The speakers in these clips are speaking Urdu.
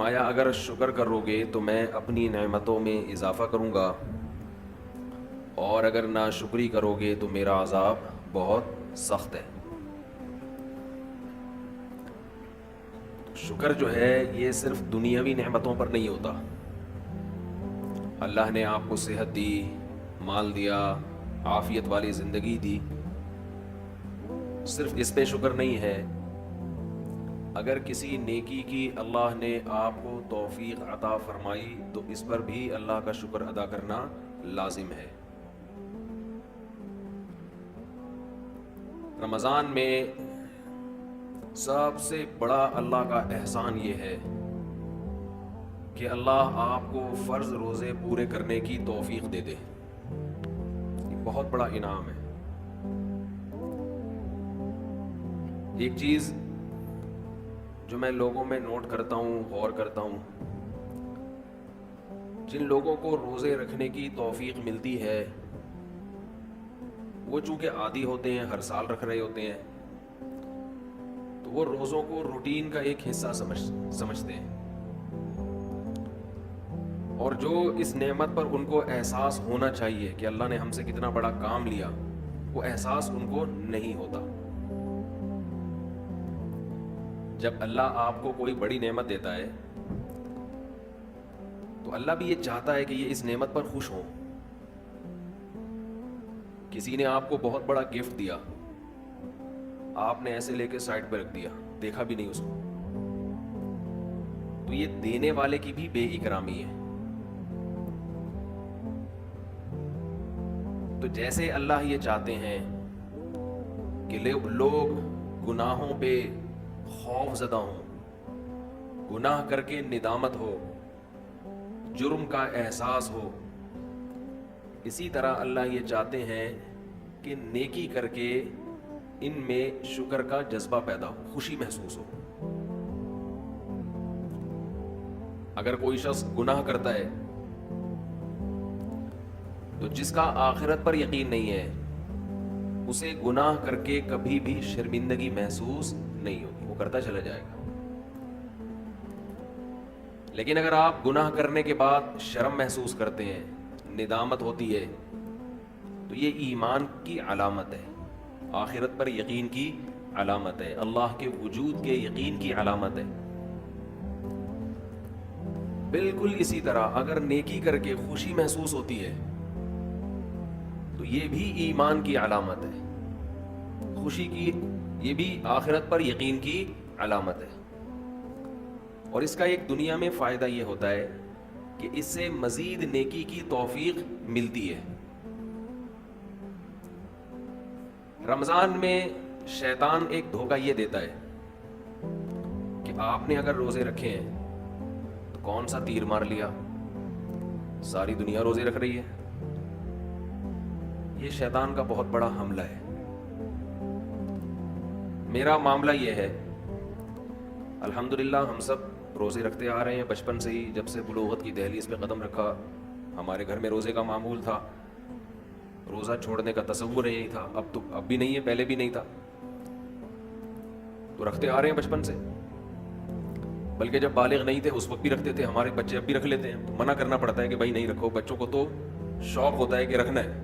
فرمایا اگر شکر کرو گے تو میں اپنی نعمتوں میں اضافہ کروں گا، اور اگر ناشکری کرو گے تو میرا عذاب بہت سخت ہے۔ شکر جو ہے یہ صرف دنیاوی نعمتوں پر نہیں ہوتا۔ اللہ نے آپ کو صحت دی، مال دیا، عافیت والی زندگی دی، صرف اس پہ شکر نہیں ہے۔ اگر کسی نیکی کی اللہ نے آپ کو توفیق عطا فرمائی تو اس پر بھی اللہ کا شکر ادا کرنا لازم ہے۔ رمضان میں سب سے بڑا اللہ کا احسان یہ ہے کہ اللہ آپ کو فرض روزے پورے کرنے کی توفیق دے دے۔ یہ بہت بڑا انعام ہے۔ ایک چیز جو میں لوگوں میں نوٹ کرتا ہوں، غور کرتا ہوں، جن لوگوں کو روزے رکھنے کی توفیق ملتی ہے وہ چونکہ عادی ہوتے ہیں، ہر سال رکھ رہے ہوتے ہیں، تو وہ روزوں کو روٹین کا ایک حصہ سمجھتے ہیں، اور جو اس نعمت پر ان کو احساس ہونا چاہیے کہ اللہ نے ہم سے کتنا بڑا کام لیا، وہ احساس ان کو نہیں ہوتا۔ جب اللہ آپ کو کوئی بڑی نعمت دیتا ہے تو اللہ بھی یہ چاہتا ہے کہ یہ اس نعمت پر خوش ہوں۔ کسی نے آپ کو بہت بڑا گفٹ دیا، آپ نے ایسے لے کے سائڈ پہ رکھ دیا، دیکھا بھی نہیں اس کو، تو یہ دینے والے کی بھی بے اکرامی ہے۔ تو جیسے اللہ یہ چاہتے ہیں کہ لوگ گناہوں پہ خوف زدہ ہوں، گناہ کر کے ندامت ہو، جرم کا احساس ہو، اسی طرح اللہ یہ چاہتے ہیں کہ نیکی کر کے ان میں شکر کا جذبہ پیدا ہو، خوشی محسوس ہو۔ اگر کوئی شخص گناہ کرتا ہے تو جس کا آخرت پر یقین نہیں ہے اسے گناہ کر کے کبھی بھی شرمندگی محسوس نہیں ہوگی، وہ کرتا چلا جائے گا۔ لیکن اگر آپ گناہ کرنے کے بعد شرم محسوس کرتے ہیں، ندامت ہوتی ہے، تو یہ ایمان کی علامت ہے، آخرت پر یقین کی علامت ہے، اللہ کے وجود کے یقین کی علامت ہے۔ بالکل اسی طرح اگر نیکی کر کے خوشی محسوس ہوتی ہے تو یہ بھی ایمان کی علامت ہے، خوشی کی، یہ بھی آخرت پر یقین کی علامت ہے۔ اور اس کا ایک دنیا میں فائدہ یہ ہوتا ہے کہ اس سے مزید نیکی کی توفیق ملتی ہے۔ رمضان میں شیطان ایک دھوکہ یہ دیتا ہے کہ آپ نے اگر روزے رکھے ہیں تو کون سا تیر مار لیا، ساری دنیا روزے رکھ رہی ہے۔ یہ شیطان کا بہت بڑا حملہ ہے۔ میرا معاملہ یہ ہے، الحمدللہ ہم سب روزے رکھتے آ رہے ہیں بچپن سے ہی، جب سے بلوغت کی دہلیز پہ قدم رکھا ہمارے گھر میں روزے کا معمول تھا، روزہ چھوڑنے کا تصور نہیں تھا، اب بھی نہیں ہے، پہلے بھی نہیں تھا، تو رکھتے آ رہے ہیں بچپن سے، بلکہ جب بالغ نہیں تھے اس وقت بھی رکھتے تھے، ہمارے بچے اب بھی رکھ لیتے ہیں، منع کرنا پڑتا ہے کہ بھائی نہیں رکھو، بچوں کو تو شوق ہوتا ہے کہ رکھنا ہے۔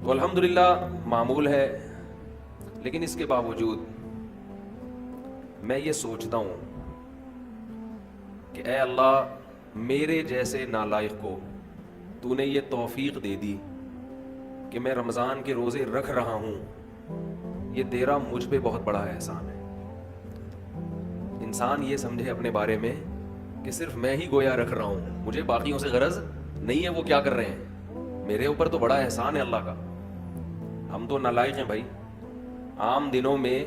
تو الحمدللہ معمول ہے، لیکن اس کے باوجود میں یہ سوچتا ہوں کہ اے اللہ، میرے جیسے نالائق کو تو نے یہ توفیق دے دی کہ میں رمضان کے روزے رکھ رہا ہوں، یہ تیرا مجھ پہ بہت بڑا احسان ہے۔ انسان یہ سمجھے اپنے بارے میں کہ صرف میں ہی گویا رکھ رہا ہوں، مجھے باقیوں سے غرض نہیں ہے وہ کیا کر رہے ہیں، میرے اوپر تو بڑا احسان ہے اللہ کا۔ ہم تو نالائق ہیں بھائی، عام دنوں میں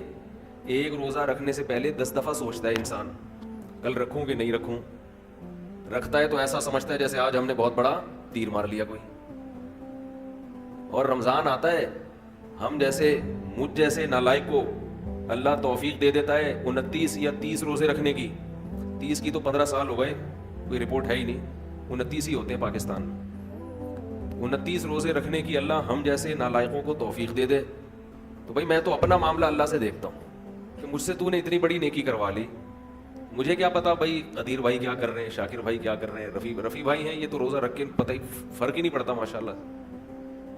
ایک روزہ رکھنے سے پہلے 10 دفعہ سوچتا ہے انسان کل رکھوں کہ نہیں رکھوں، رکھتا ہے تو ایسا سمجھتا ہے جیسے آج ہم نے بہت بڑا تیر مار لیا کوئی، اور رمضان آتا ہے ہم جیسے مجھ جیسے نالائق کو اللہ توفیق دے دیتا ہے 29 یا 30 روزے رکھنے کی، 30 کی تو 15 سال ہو گئے، کوئی رپورٹ ہے ہی نہیں، 29 ہی ہوتے ہیں پاکستان میں، 29 روزے رکھنے کی اللہ ہم جیسے نالائقوں کو توفیق دے دے، تو بھائی میں تو اپنا معاملہ اللہ سے دیکھتا ہوں کہ کہ مجھ سے تو نے اتنی بڑی نیکی کروا لی, مجھے کیا پتا بھائی قدیر بھائی کیا کر رہے ہیں, شاکر بھائی کیا کر رہے ہیں, رفیع بھائی ہیں, یہ تو روزہ رکھ کے پتہ ہی فرق ہی نہیں پڑتا ماشاءاللہ,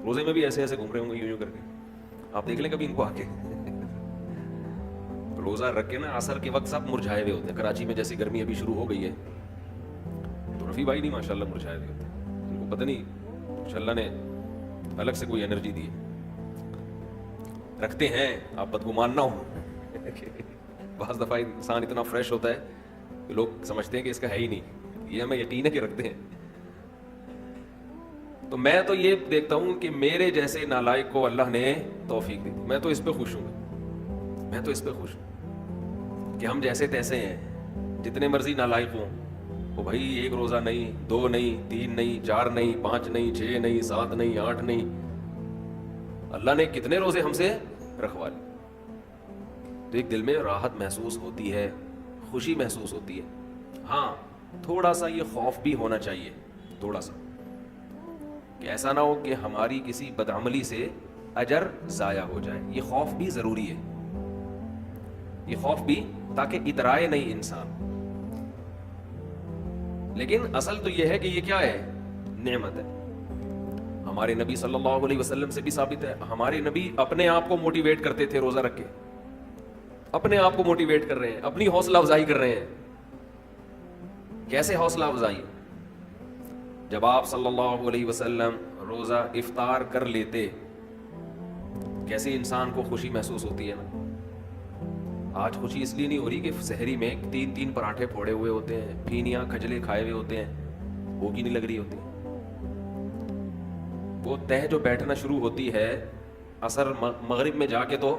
روزے میں بھی ایسے ایسے گھوم رہے ہوں گے یوں کر کے. آپ دیکھ لیں کبھی ان کو آ کے, روزہ رکھ کے نا عصر کے وقت سب مرجھائے ہوئے ہوتے ہیں. کراچی میں جیسی گرمی ابھی شروع ہو گئی ہے تو رفیع بھائی نہیں ماشاءاللہ مرجھائے ہوئے ہوتے ہیں, ان کو پتہ نہیں اللہ نے الگ سے کوئی انرجی دی ہے. رکھتے ہیں, آپ بدگمان نہ ہوں. بعض دفعہ انسان اتنا فریش ہوتا ہے کہ لوگ سمجھتے ہیں کہ اس کا ہے ہی نہیں, یہ ہمیں یقین ہے کہ رکھتے ہیں. تو میں تو یہ دیکھتا ہوں کہ میرے جیسے نالائق کو اللہ نے توفیق دی, میں تو اس پہ خوش ہوں, میں تو اس پہ خوش ہوں کہ ہم جیسے تیسے ہیں. جتنے مرضی نالائق ہوں وہ بھائی ایک روزہ نہیں, 2 نہیں, 3 نہیں, 4 نہیں, 5 نہیں, 6 نہیں, 7 نہیں, 8 نہیں, اللہ نے کتنے روزے ہم سے رکھوا لی. تو ایک دل میں راحت محسوس ہوتی ہے, خوشی محسوس ہوتی ہے. ہاں تھوڑا سا یہ خوف بھی ہونا چاہیے, تھوڑا سا, کہ ایسا نہ ہو کہ ہماری کسی بدعملی سے اجر ضائع ہو جائے. یہ خوف بھی ضروری ہے, یہ خوف بھی, تاکہ اترائے نہیں انسان. لیکن اصل تو یہ ہے کہ یہ کیا ہے, نعمت ہے. ہمارے نبی صلی اللہ علیہ وسلم سے بھی ثابت ہے, ہمارے نبی اپنے آپ کو موٹیویٹ کرتے تھے روزہ رکھ کے, اپنے آپ کو موٹیویٹ کر رہے ہیں, اپنی حوصلہ افزائی کر رہے ہیں. کیسے حوصلہ افزائی؟ جب آپ صلی اللہ علیہ وسلم روزہ افطار کر لیتے, کیسے انسان کو خوشی محسوس ہوتی ہے نا. آج خوشی اس لیے نہیں ہو رہی کہ سحری میں 3 پراٹھے پھوڑے ہوئے ہوتے ہیں, پھینیاں کھجلے کھائے ہوئے ہوتے ہیں, بھوک ہی نہیں لگ رہی ہوتی. وہ تہ جو بیٹھنا شروع ہوتی ہے عصر مغرب میں جا کے, تو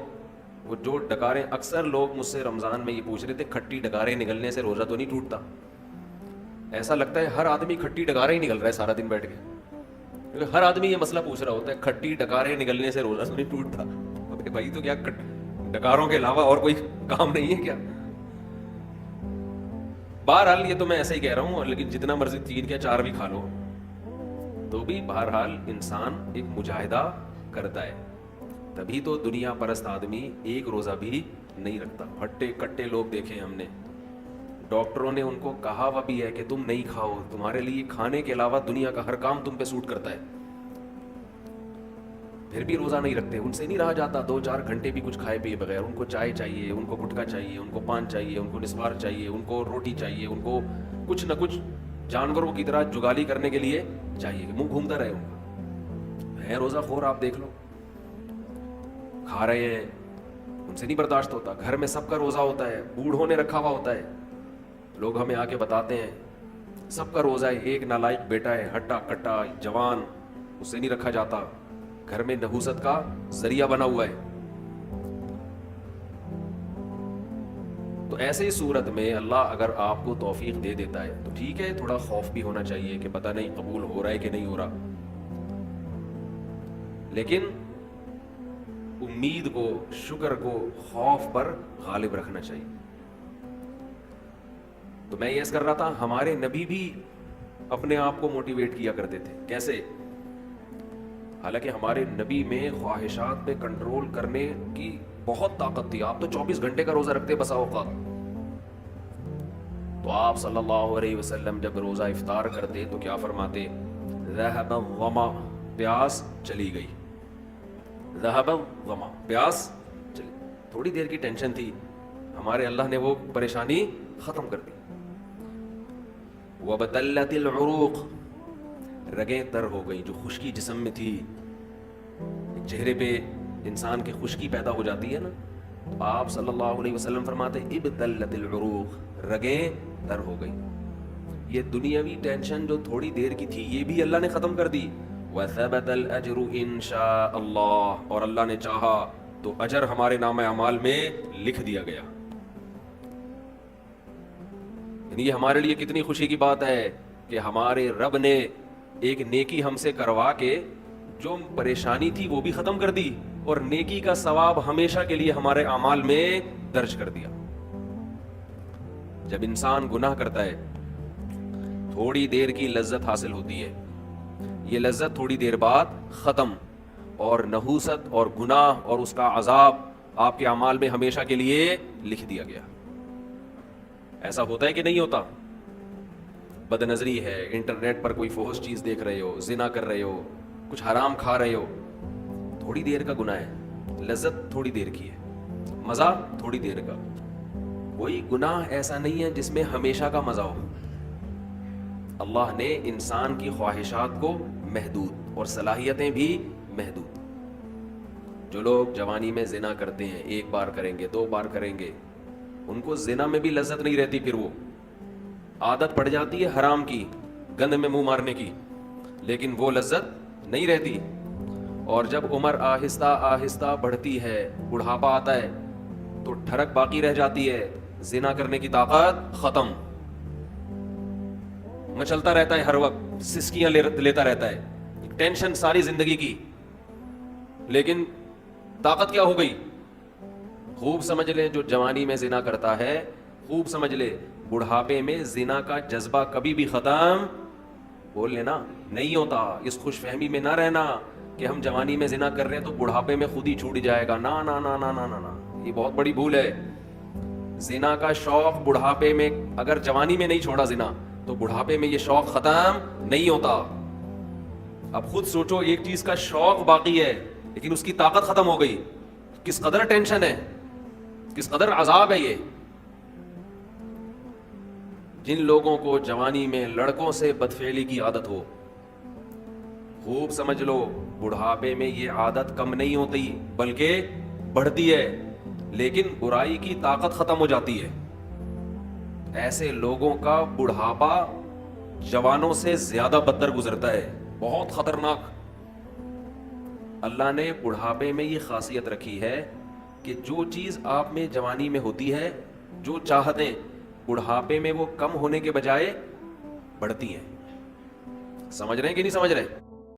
وہ جو ڈکاریں, اکثر لوگ مجھ سے رمضان میں یہ پوچھ رہے تھے کھٹی ڈکاریں نکلنے سے روزہ تو نہیں ٹوٹتا؟ ایسا لگتا ہے ہر آدمی کھٹی ڈکاریں ہی نکل رہا ہے سارا دن بیٹھ کے, کیونکہ ہر آدمی یہ مسئلہ پوچھ رہا ہوتا ہے کھٹی ڈکاریں نکلنے سے روزہ تو نہیں ٹوٹتا. بھائی تو کیا ڈکاروں کے علاوہ اور کوئی کام نہیں ہے کیا؟ بہرحال یہ تو میں ایسا ہی کہہ رہا ہوں, لیکن جتنا مرضی 3 یا 4 بھی کھا لو تو بھی بہرحال انسان ایک مجاہدہ کرتا ہے. تبھی تو دنیا پرست آدمی ایک روزہ بھی نہیں رکھتا. ہٹے کٹے لوگ دیکھے ہم نے, ڈاکٹروں نے ان کو کہا ہوا بھی ہے کہ تم نہیں کھاؤ, تمہارے لیے کھانے کے علاوہ دنیا کا ہر کام تم پہ سوٹ کرتا ہے, پھر بھی روزہ نہیں رکھتے. ان سے نہیں رہا جاتا 2-4 گھنٹے بھی کچھ کھائے پیے بغیر. ان کو چائے چاہیے, ان کو گٹکا چاہیے, ان کو پان چاہیے, ان کو نسوار چاہیے, ان کو روٹی چاہیے, ان کو کچھ نہ کچھ جانوروں کی طرح جگالی کرنے کے لیے چاہیے کہ منہ گھومتا رہے. ان کا ہے روزہ خور, آپ دیکھ لو, کھا رہے ہیں, ان سے نہیں برداشت ہوتا. گھر میں سب کا روزہ ہوتا ہے, بوڑھوں نے رکھا ہوا ہوتا ہے, لوگ ہمیں آ کے بتاتے ہیں سب کا روزہ ہے, ایک نالائق بیٹا ہے ہٹا کٹا جوان, اس سے نہیں رکھا جاتا, گھر میں نحوست کا ذریعہ بنا ہوا ہے. تو ایسے صورت میں اللہ اگر آپ کو توفیق دے دیتا ہے تو ٹھیک ہے, تھوڑا خوف بھی ہونا چاہیے کہ پتہ نہیں قبول ہو رہا ہے کہ نہیں ہو رہا, لیکن امید کو, شکر کو خوف پر غالب رکھنا چاہیے. تو میں یہ کر رہا تھا, ہمارے نبی بھی اپنے آپ کو موٹیویٹ کیا کرتے تھے. کیسے؟ حالانکہ ہمارے نبی میں خواہشات پہ کنٹرول کرنے کی بہت طاقت تھی. آپ تو 24 گھنٹے کا روزہ رکھتے بسا اوقات. تو آپ صلی اللہ علیہ وسلم جب روزہ افطار کرتے تو کیا فرماتے؟ ذهب الظما, پیاس چلی گئی. ذهب الظما, پیاس چلی. تھوڑی دیر کی ٹینشن تھی, ہمارے اللہ نے وہ پریشانی ختم کر دی. وبتلت العروق, رگیں تر ہو گئی. جو خشکی جسم میں تھی, چہرے پہ انسان کی خشکی پیدا ہو جاتی ہے نا, تو آپ صلی اللہ علیہ وسلم فرماتے ابتلت العروق, رگیں تر ہو گئی. یہ دنیاوی ٹینشن جو تھوڑی دیر کی تھی یہ بھی اللہ نے ختم کر دی. وثبت الاجر ان شاء اللہ, اور اللہ نے چاہا تو اجر ہمارے نام اعمال میں لکھ دیا گیا. یعنی یہ ہمارے لیے کتنی خوشی کی بات ہے کہ ہمارے رب نے ایک نیکی ہم سے کروا کے جو پریشانی تھی وہ بھی ختم کر دی, اور نیکی کا ثواب ہمیشہ کے لیے ہمارے اعمال میں درج کر دیا. جب انسان گناہ کرتا ہے تھوڑی دیر کی لذت حاصل ہوتی ہے, یہ لذت تھوڑی دیر بعد ختم, اور نحوست اور گناہ اور اس کا عذاب آپ کے اعمال میں ہمیشہ کے لیے لکھ دیا گیا. ایسا ہوتا ہے کہ نہیں ہوتا؟ بد نظری ہے، انٹرنیٹ پر کوئی فحش چیز دیکھ رہے ہو، زنا کر رہے ہو، کچھ حرام کھا رہے ہو، تھوڑی دیر کا گناہ ہے، لذت تھوڑی دیر کی ہے، مزہ تھوڑی دیر کا. کوئی گناہ ایسا نہیں ہے جس میں ہمیشہ کا مزہ ہو. اللہ نے انسان کی خواہشات کو محدود اور صلاحیتیں بھی محدود. جو لوگ جوانی میں زنا کرتے ہیں، ایک بار کریں گے، 2 بار کریں گے، ان کو زنا میں بھی لذت نہیں رہتی، پھر وہ عادت پڑ جاتی ہے حرام کی، گند میں منہ مارنے کی، لیکن وہ لذت نہیں رہتی. اور جب عمر آہستہ آہستہ بڑھتی ہے، بڑھاپا آتا ہے، تو ٹھڑک باقی رہ جاتی ہے، زنا کرنے کی طاقت ختم. مچلتا رہتا ہے ہر وقت، سسکیاں لیتا رہتا ہے، ٹینشن ساری زندگی کی، لیکن طاقت کیا ہو گئی؟ خوب سمجھ لیں، جو جوانی میں زنا کرتا ہے، خوب سمجھ لے بڑھاپے میں زنا کا جذبہ کبھی بھی ختم، بول لینا، نہیں ہوتا. اس خوش فہمی میں نہ رہنا کہ ہم جوانی میں زنا کر رہے ہیں تو بڑھاپے میں خود ہی چھوٹ جائے گا. نا نا نا نا نا نا نا، یہ بہت بڑی بھول ہے. زنا کا شوق بڑھاپے میں، اگر جوانی میں نہیں چھوڑا زنا تو بڑھاپے میں یہ شوق ختم نہیں ہوتا. اب خود سوچو، ایک چیز کا شوق باقی ہے لیکن اس کی طاقت ختم ہو گئی، کس قدر ٹینشن ہے، کس قدر عذاب ہے یہ. جن لوگوں کو جوانی میں لڑکوں سے بدفعلی کی عادت ہو، خوب سمجھ لو بڑھاپے میں یہ عادت کم نہیں ہوتی بلکہ بڑھتی ہے، لیکن برائی کی طاقت ختم ہو جاتی ہے. ایسے لوگوں کا بڑھاپا جوانوں سے زیادہ بدتر گزرتا ہے، بہت خطرناک. اللہ نے بڑھاپے میں یہ خاصیت رکھی ہے کہ جو چیز آپ میں جوانی میں ہوتی ہے، جو چاہتیں بڑھاپے میں وہ کم ہونے کے بجائے بڑھتی ہیں. سمجھ رہے ہیں کہ نہیں سمجھ رہے؟